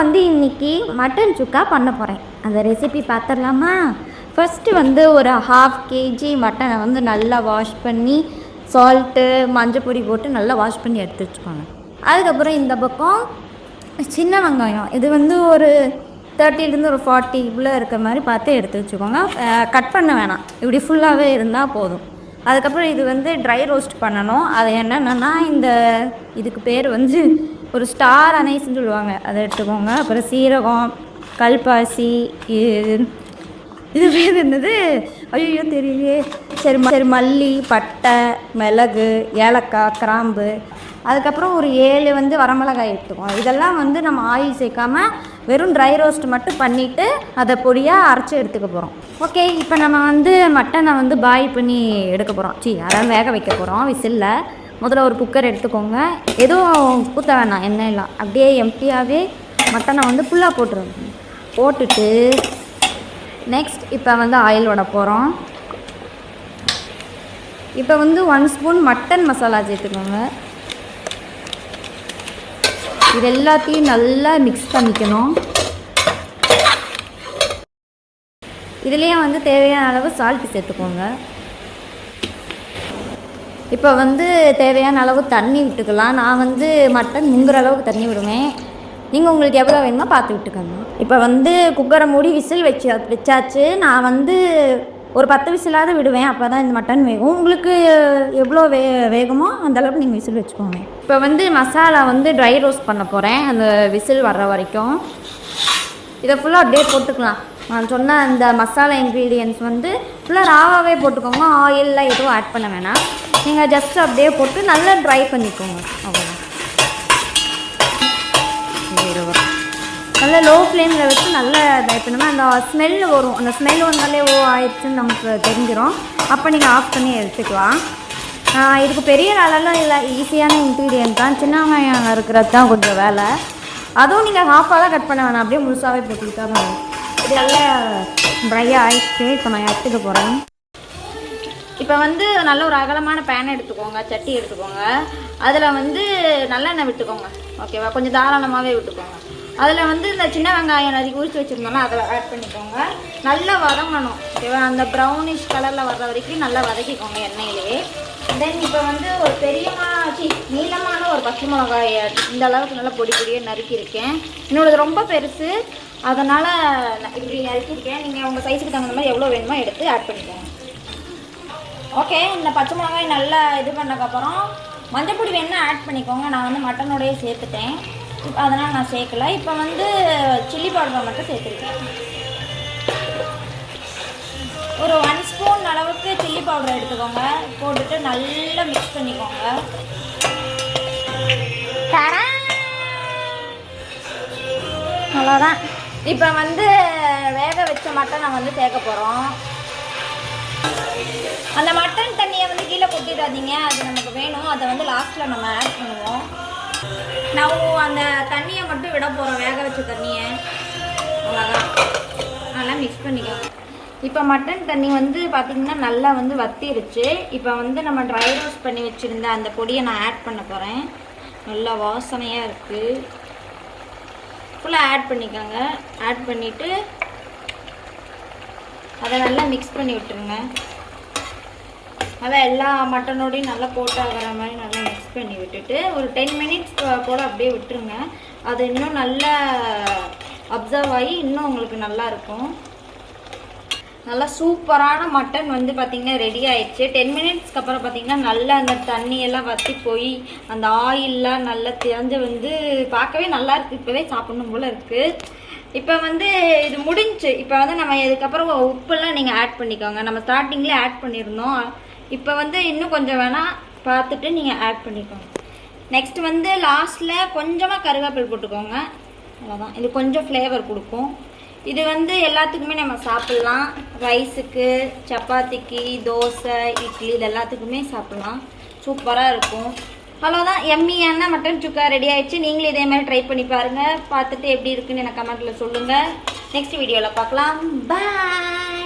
வந்து இன்றைக்கி மட்டன் சுக்கா பண்ண போகிறேன். அந்த ரெசிபி பார்த்துடலாமா? ஃபஸ்ட்டு வந்து ஒரு 1/2 kg மட்டனை வந்து நல்லா வாஷ் பண்ணி சால்ட்டு மஞ்சள் பொடி போட்டு நல்லா வாஷ் பண்ணி எடுத்து வச்சுக்கோங்க. அதுக்கப்புறம் இந்த பக்கம் சின்ன வெங்காயம், இது வந்து ஒரு 30 ஒரு 40 இவ்வளோ இருக்கிற மாதிரி பார்த்து எடுத்து வச்சுக்கோங்க. கட் பண்ண வேணாம், இப்படி ஃபுல்லாகவே இருந்தால் போதும். அதுக்கப்புறம் இது வந்து ட்ரை ரோஸ்ட் பண்ணணும். அது என்னென்னா இதுக்கு பேர் வந்து ஒரு ஸ்டார் அனைஸ்ன்னு சொல்லுவாங்க, அதை எடுத்துக்கோங்க. அப்புறம் சீரகம், கல்பாசி, இது பேர் என்னது ஐயோ தெரியலையே, சரி மல்லி, பட்டை, மிளகு, ஏலக்காய், கிராம்பு, அதுக்கப்புறம் ஒரு 7 வந்து வரமிளகாய் எடுத்துக்கோங்க. இதெல்லாம் வந்து நம்ம ஆயில் சேர்க்காம வெறும் ட்ரை ரோஸ்ட் மட்டும் பண்ணிவிட்டு அதை பொடியாக அரைச்சி எடுத்துக்க போகிறோம். ஓகே, இப்போ நம்ம வந்து மட்டனை வந்து பாயில் பண்ணி எடுக்க போகிறோம். அதான் வேக வைக்க போகிறோம் விசிலில். முதல்ல ஒரு குக்கர் எடுத்துக்கோங்க. எதுவும் ஊற்ற வேணாம், எண்ணெயெல்லாம் அப்படியே எம்டியாகவே மட்டனை வந்து ஃபுல்லாக போட்டுட்டு நெக்ஸ்ட் இப்போ வந்து ஆயில் விட போகிறோம். இப்போ வந்து 1 ஸ்பூன் மட்டன் மசாலா சேர்த்துக்கோங்க. இது எல்லாத்தையும் நல்லா மிக்ஸ் பண்ணிக்கணும். இதுலேயே வந்து தேவையான அளவு சால்ட்டு சேர்த்துக்கோங்க. இப்போ வந்து தேவையான அளவு தண்ணி விட்டுக்கலாம். நான் வந்து மட்டன் முங்குற அளவுக்கு தண்ணி விடுவேன். நீங்கள் உங்களுக்கு எவ்வளோ வேணுமோ பார்த்து விட்டுக்கோங்க. இப்போ வந்து குக்கரை மூடி விசில் வச்சாச்சு. நான் வந்து ஒரு 10 விசிலாவது விடுவேன், அப்போ தான் இந்த மட்டன் வேகும். உங்களுக்கு எவ்வளோ வேகுமோ அந்தளவுக்கு நீங்கள் விசில் வச்சுக்கோங்க. இப்போ வந்து மசாலா வந்து ட்ரை ரோஸ்ட் பண்ண போகிறேன், அந்த விசில் வர்ற வரைக்கும். இதை ஃபுல்லாக அப்படியே போட்டுக்கலாம். நான் சொன்ன அந்த மசாலா இன்க்ரீடியன்ட்ஸ் வந்து ஃபுல்லாக ராவாகவே போட்டுக்கோங்க. ஆயிலெலாம் எதுவும் ஆட் பண்ண வேணாம். நீங்கள் ஜஸ்ட் அப்படியே போட்டு நல்லா ட்ரை பண்ணிக்கோங்க. அவ்வளோ நல்லா லோ ஃப்ளேமில் வச்சு நல்லா ட்ரை பண்ணுங்கள். அந்த ஸ்மெல்லு வரும், அந்த ஸ்மெல் வந்தாலே ஆயிடுச்சுன்னு நமக்கு தெரிஞ்சிடும். அப்போ நீங்கள் ஆஃப் பண்ணி எடுத்துக்கலாம். இதுக்கு பெரிய வேலைலாம் இல்லை, ஈஸியான இன்க்ரீடியன்ட் தான். சின்ன வெங்காயம் இருக்கிறது தான் கொஞ்சம் வேலை. அதுவும் நீங்கள் ஹாஃபாக தான் கட் பண்ண வேணாம், அப்படியே முழுசாகவே போட்டுக்கிட்டா தான். இது நல்லா ட்ரையாக ஆகிடுச்சு. இப்போ நான் எடுத்துக்க போகிறேன். இப்போ வந்து நல்ல ஒரு அகலமான பேன் எடுத்துக்கோங்க, சட்டி எடுத்துக்கோங்க. அதில் வந்து நல்லெண்ணெய் விட்டுக்கோங்க. ஓகேவா? கொஞ்சம் தாராளமாகவே விட்டுக்கோங்க. அதில் வந்து இந்த சின்ன வெங்காயம் நறுக்கி உரிச்சு வச்சுருந்தோம்னா அதை ஆட் பண்ணிக்கோங்க. நல்லா வதங்கணும். ஓகேவா? அந்த ப்ரௌனிஷ் கலரில் வர்ற வரைக்கும் நல்லா வதக்கிக்கோங்க எண்ணெயிலே. தென் இப்போ வந்து ஒரு நீளமான ஒரு பச்சை மிளகாய் இந்த அளவுக்கு நல்லா பொடி பொடியாக நறுக்கியிருக்கேன். என்னோடது ரொம்ப பெருசு, அதனால் இப்படி நறுக்கியிருக்கேன். நீங்கள் உங்கள் சைஸுக்கு தகுந்த மாதிரி எவ்வளோ வேணுமோ எடுத்து ஆட் பண்ணிக்கோங்க. ஓகே, இந்த பச்சை மிளகாய் நல்லா இது பண்ணக்கப்புறம் மஞ்சப்பொடி வேணால் ஆட் பண்ணிக்கோங்க. நான் வந்து மட்டனோடையே சேர்த்துட்டேன், அதனால் நான் சேர்க்கலை. இப்போ வந்து சில்லி பவுடரை மட்டும் சேர்த்துருக்கேன். ஒரு 1 ஸ்பூன் அளவுக்கு சில்லி பவுடர் எடுத்துக்கோங்க. போட்டுட்டு நல்லா மிக்ஸ் பண்ணிக்கோங்க. அவ்வளோதான். இப்போ வந்து வேக வச்ச மட்டனை வந்து சேர்க்க போகிறோம். அந்த மட்டன் தண்ணியை வந்து கீழே கொட்டிடாதீங்க, அது நமக்கு வேணும். அதை வந்து லாஸ்ட்டில் நம்ம ஆட் பண்ணுவோம். நான் அந்த தண்ணியை மட்டும் விட போகிறோம், வேக வச்ச தண்ணியை. அவ்வளோதான், நல்லா மிக்ஸ் பண்ணிக்கோங்க. இப்போ மட்டன் தண்ணி வந்து பார்த்திங்கன்னா நல்லா வந்து வத்திருச்சு. இப்போ வந்து நம்ம ட்ரை ரோஸ்ட் பண்ணி வச்சுருந்த அந்த பொடியை நான் ஆட் பண்ண போகிறேன். நல்லா வாசனையாக இருக்குது. ஃபுல்லாக ஆட் பண்ணிக்கோங்க. ஆட் பண்ணிவிட்டு அதை நல்லா மிக்ஸ் பண்ணி விட்டுருங்க. அதை எல்லா மட்டனோடையும் நல்லா போட்டாகிற மாதிரி நல்லா மிக்ஸ் பண்ணி விட்டுட்டு ஒரு 10 மினிட்ஸ் போல் அப்படியே விட்டுருங்க. அது இன்னும் நல்லா அப்சர்வ் ஆகி இன்னும் உங்களுக்கு நல்லா இருக்கும். நல்லா சூப்பரான மட்டன் வந்து பார்த்திங்கன்னா ரெடி ஆயிடுச்சு. 10 மினிட்ஸ்க்கு அப்புறம் பார்த்திங்கன்னா நல்லா அந்த தண்ணியெல்லாம் வற்றி போய் அந்த ஆயிலெலாம் நல்லா தெரிஞ்சு வந்து பார்க்கவே நல்லா இருக்குது. இப்போவே சாப்பிடணும் போல் இருக்குது. இப்போ வந்து இது முடிஞ்சு. இப்போ வந்து நம்ம இதுக்கப்புறம் உப்பெல்லாம் நீங்கள் ஆட் பண்ணிக்கோங்க. நம்ம ஸ்டார்டிங்லேயே ஆட் பண்ணியிருந்தோம். இப்போ வந்து இன்னும் கொஞ்சம் வேணால் பார்த்துட்டு நீங்கள் ஆட் பண்ணிக்கோங்க. நெக்ஸ்ட் வந்து லாஸ்ட்டில் கொஞ்சமாக கருவேப்பிலை போட்டுக்கோங்க. அவ்வளோதான், இது கொஞ்சம் ஃப்ளேவர் கொடுக்கும். இது வந்து எல்லாத்துக்குமே நம்ம சாப்பிட்லாம். ரைஸுக்கு, சப்பாத்திக்கு, தோசை, இட்லி, இது எல்லாத்துக்குமே சாப்பிட்லாம். சூப்பராக இருக்கும். அவ்வளோதான், எம்மியான மட்டன் சுக்கா ரெடி ஆயிடுச்சு. நீங்களும் இதே மாதிரி ட்ரை பண்ணி பாருங்கள். பார்த்துட்டு எப்படி இருக்குன்னு எனக்கு கமெண்ட்டில் சொல்லுங்கள். நெக்ஸ்ட் வீடியோவில் பார்க்கலாம். பாய்.